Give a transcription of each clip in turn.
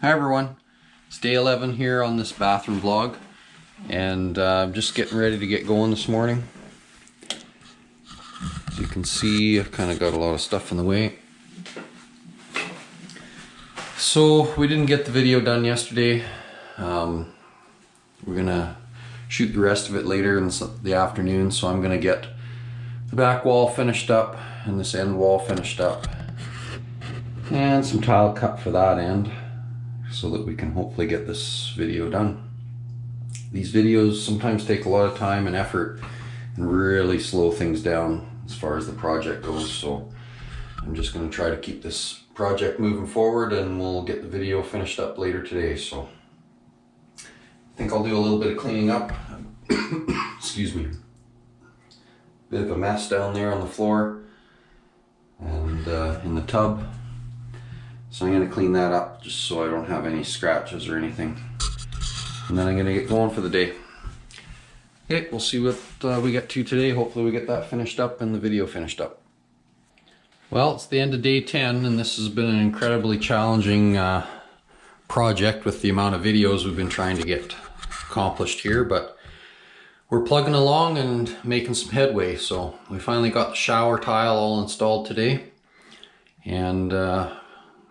Hi everyone, it's day 11 here on this bathroom vlog, and I'm just getting ready to get going this morning. As you can see, I've kind of got a lot of stuff in the way. So we didn't get the video done yesterday. We're gonna shoot the rest of it later in the afternoon, so I'm gonna get the back wall finished up and this end wall finished up and some tile cut for that end, so that we can hopefully get this video done. These videos sometimes take a lot of time and effort and really slow things down as far as the project goes, so I'm just going to try to keep this project moving forward, and we'll get the video finished up later today. So I think I'll do a little bit of cleaning up. Excuse me. Bit of a mess down there on the floor and in the tub. So I'm going to clean that up just so I don't have any scratches or anything. And then I'm going to get going for the day. Okay, we'll see what we get to today. Hopefully we get that finished up and the video finished up. Well, it's the end of day 10, and this has been an incredibly challenging project with the amount of videos we've been trying to get accomplished here, but we're plugging along and making some headway. So we finally got the shower tile all installed today, and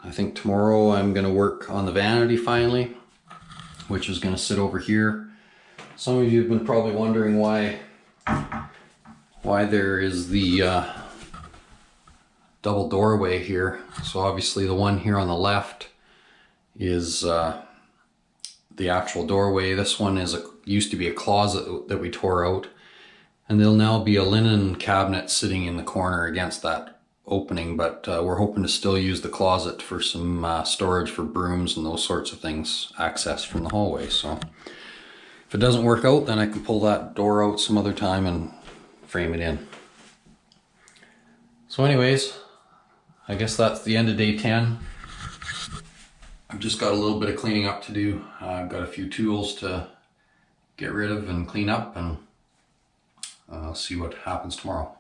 I think tomorrow I'm going to work on the vanity finally, which is going to sit over here. Some of you have been probably wondering why there is the double doorway here. So obviously the one here on the left is the actual doorway. This one used to be a closet that we tore out, and there'll now be a linen cabinet sitting in the corner against that opening, but we're hoping to still use the closet for some storage for brooms and those sorts of things, access from the hallway. So if it doesn't work out, then I can pull that door out some other time and frame it in. So anyways, I guess that's the end of day 10. I've just got a little bit of cleaning up to do. I've got a few tools to get rid of and clean up, and I'll see what happens tomorrow.